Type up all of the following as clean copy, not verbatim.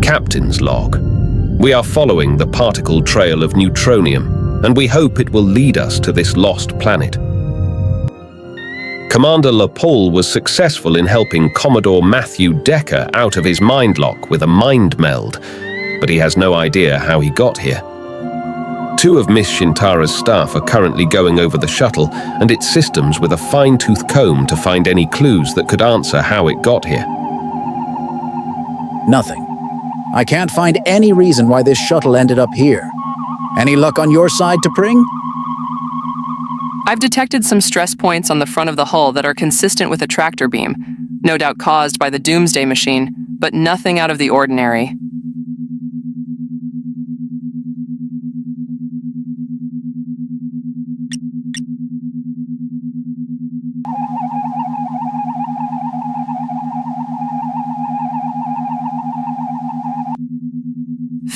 Captain's log. We are following the particle trail of neutronium, and we hope it will lead us to this lost planet. Commander LaPaul was successful in helping Commodore Matthew Decker out of his mind lock with a mind meld, but he has no idea how he got here. Two of Miss Shintara's staff are currently going over the shuttle and its systems with a fine-tooth comb to find any clues that could answer how it got here. Nothing. I can't find any reason why this shuttle ended up here. Any luck on your side, T'Pring? I've detected some stress points on the front of the hull that are consistent with a tractor beam, no doubt caused by the Doomsday Machine, but nothing out of the ordinary.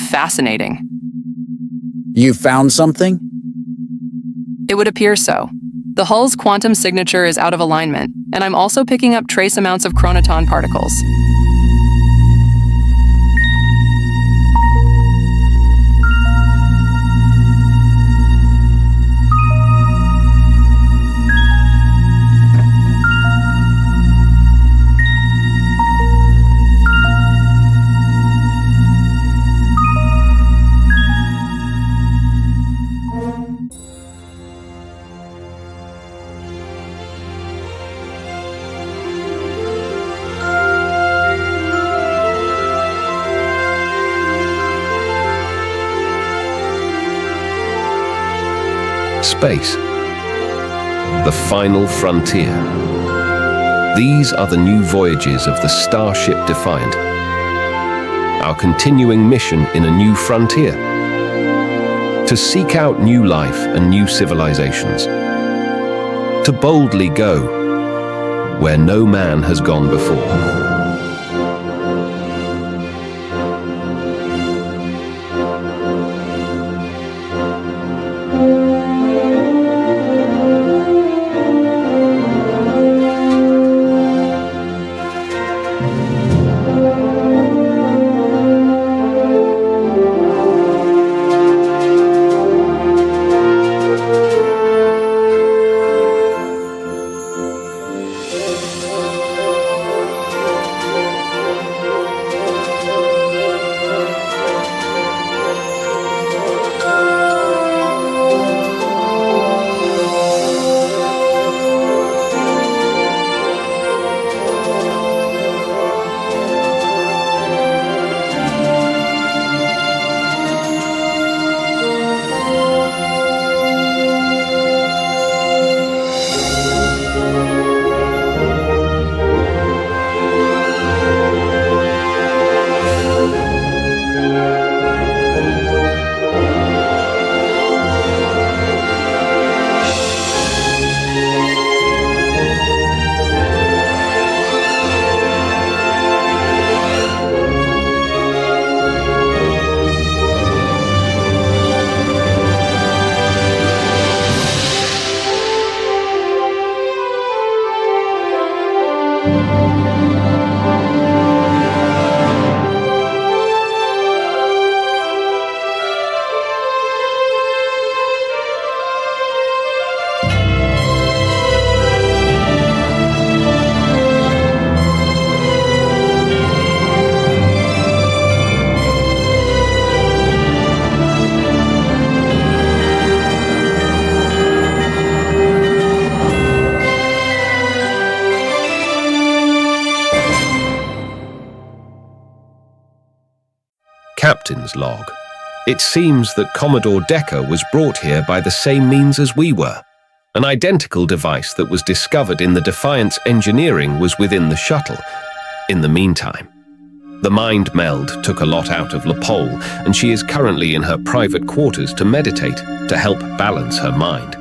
Fascinating. You found something? It would appear so. The hull's quantum signature is out of alignment, and I'm also picking up trace amounts of chronoton particles. Space. The final frontier. These are the new voyages of the starship Defiant. Our continuing mission in a new frontier. To seek out new life and new civilizations. To boldly go where no man has gone before. Captain's log. It seems that Commodore Decker was brought here by the same means as we were. An identical device that was discovered in the Defiant's engineering was within the shuttle. In the meantime, the mind meld took a lot out of LaPaul, and she is currently in her private quarters to meditate to help balance her mind.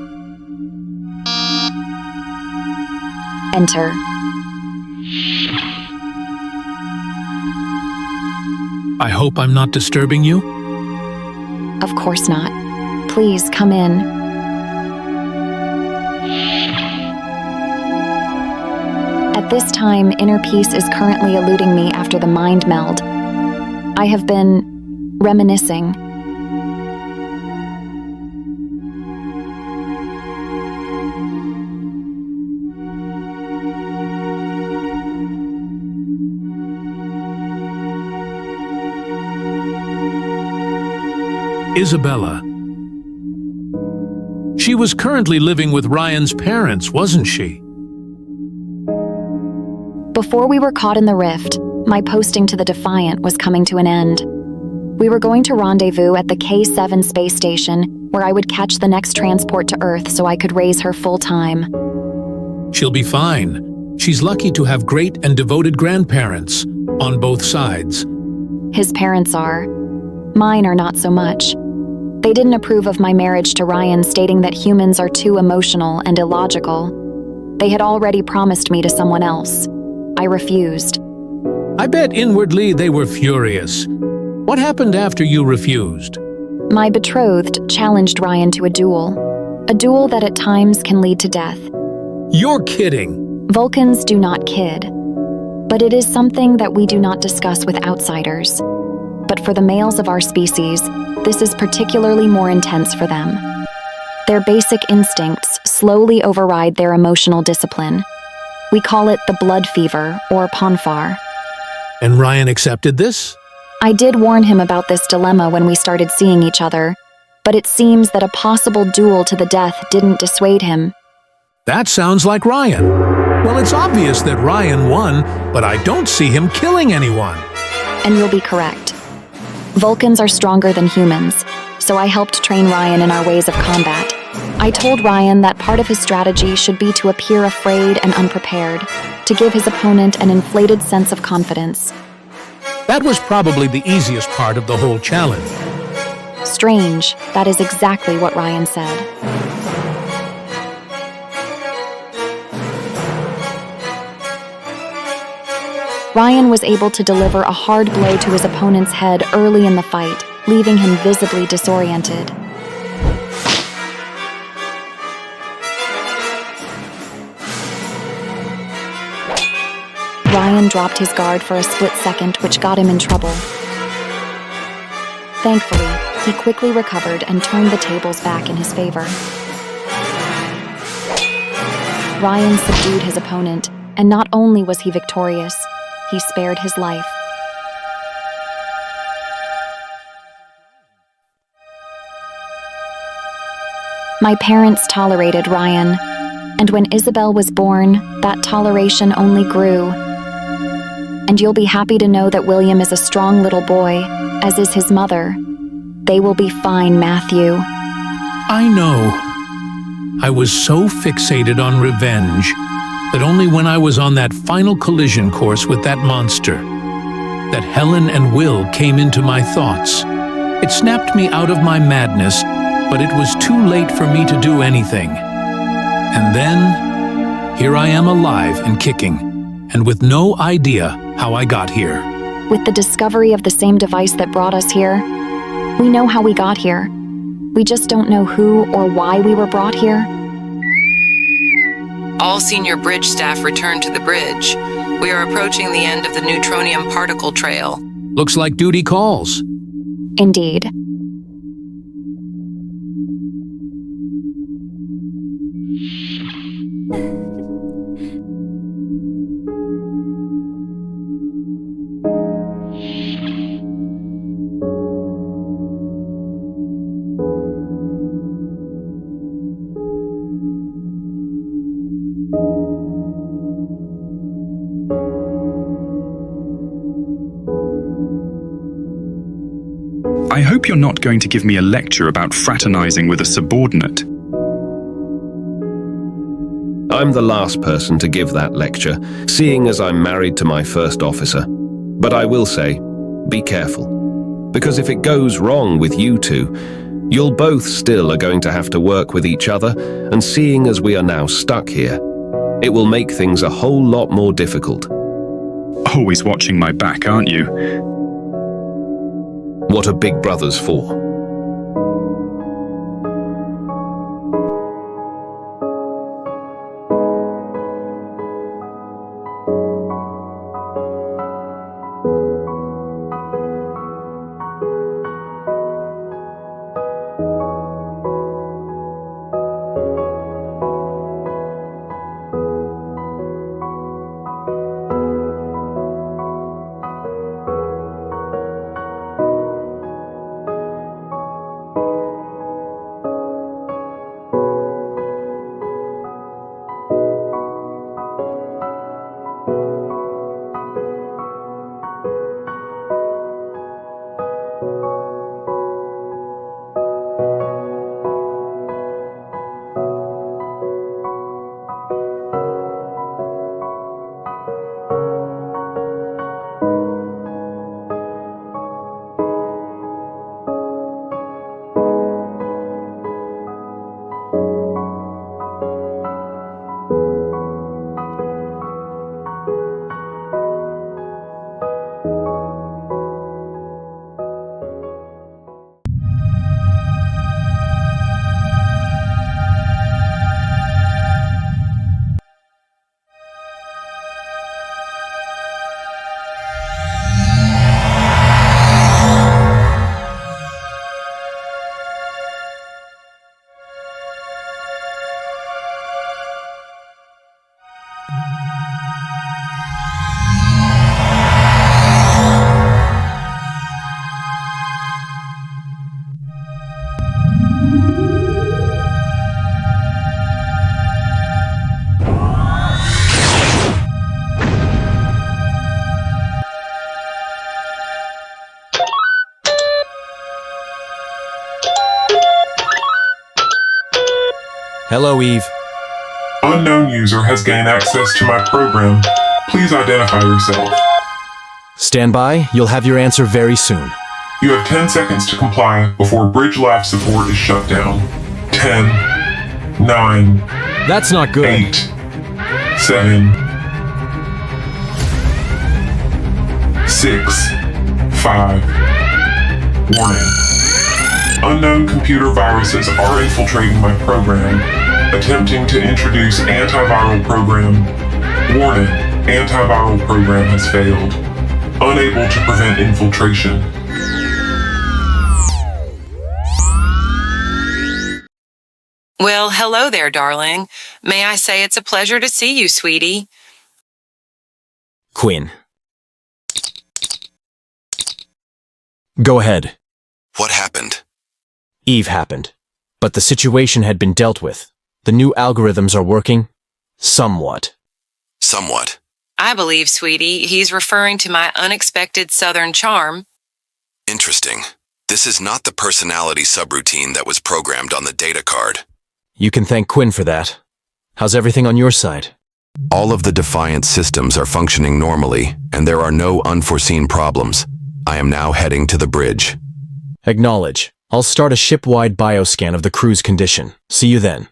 Enter. I hope I'm not disturbing you? Of course not. Please come in. At this time, inner peace is currently eluding me after the mind meld. I have been reminiscing. Isabella. She was currently living with Ryan's parents, wasn't she? Before we were caught in the rift, my posting to the Defiant was coming to an end. We were going to rendezvous at the K7 space station, where I would catch the next transport to Earth so I could raise her full-time. She'll be fine. She's lucky to have great and devoted grandparents, on both sides. His parents are. Mine are not so much. They didn't approve of my marriage to Ryan, stating that humans are too emotional and illogical. They had already promised me to someone else. I refused. I bet inwardly they were furious. What happened after you refused? My betrothed challenged Ryan to a duel that at times can lead to death. You're kidding. Vulcans do not kid, but it is something that we do not discuss with outsiders. But for the males of our species, this is particularly more intense for them. Their basic instincts slowly override their emotional discipline. We call it the blood fever, or ponfar. And Ryan accepted this? I did warn him about this dilemma when we started seeing each other, but it seems that a possible duel to the death didn't dissuade him. That sounds like Ryan. Well, it's obvious that Ryan won, but I don't see him killing anyone. And you'll be correct. Vulcans are stronger than humans, so I helped train Ryan in our ways of combat. I told Ryan that part of his strategy should be to appear afraid and unprepared, to give his opponent an inflated sense of confidence. That was probably the easiest part of the whole challenge. Strange, that is exactly what Ryan said. Ryan was able to deliver a hard blow to his opponent's head early in the fight, leaving him visibly disoriented. Ryan dropped his guard for a split second, which got him in trouble. Thankfully, he quickly recovered and turned the tables back in his favor. Ryan subdued his opponent, and not only was he victorious, he spared his life. My parents tolerated Ryan, and when Isabel was born, that toleration only grew. And you'll be happy to know that William is a strong little boy, as is his mother. They will be fine, Matthew. I know. I was so fixated on revenge that only when I was on that final collision course with that monster, that Helen and Will came into my thoughts. It snapped me out of my madness, but it was too late for me to do anything. And then, here I am alive and kicking, and with no idea how I got here. With the discovery of the same device that brought us here, we know how we got here. We just don't know who or why we were brought here. All senior bridge staff return to the bridge. We are approaching the end of the neutronium particle trail. Looks like duty calls. Indeed. I hope you're not going to give me a lecture about fraternizing with a subordinate. I'm the last person to give that lecture, seeing as I'm married to my first officer. But I will say, be careful. Because if it goes wrong with you two, you'll both still are going to have to work with each other, and seeing as we are now stuck here, it will make things a whole lot more difficult. Always watching my back, aren't you? What are big brothers for? Hello, Eve. Unknown user has gained access to my program. Please identify yourself. Stand by. You'll have your answer very soon. You have 10 seconds to comply before Bridge Life support is shut down. 10, 9, That's not good. 8, 7, 6, 5. Warning. Unknown computer viruses are infiltrating my program, attempting to introduce antiviral program. Warning. Antiviral program has failed. Unable to prevent infiltration. Well, hello there, darling. May I say it's a pleasure to see you, sweetie. Quinn. Go ahead. What happened? Eve happened. But the situation had been dealt with. The new algorithms are working. Somewhat. Somewhat. I believe, sweetie, he's referring to my unexpected southern charm. Interesting. This is not the personality subroutine that was programmed on the data card. You can thank Quinn for that. How's everything on your side? All of the Defiant systems are functioning normally, and there are no unforeseen problems. I am now heading to the bridge. Acknowledge. I'll start a ship-wide bioscan of the crew's condition. See you then.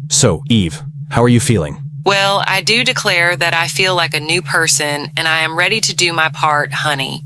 So, Eve, how are you feeling? Well, I do declare that I feel like a new person, and I am ready to do my part, honey.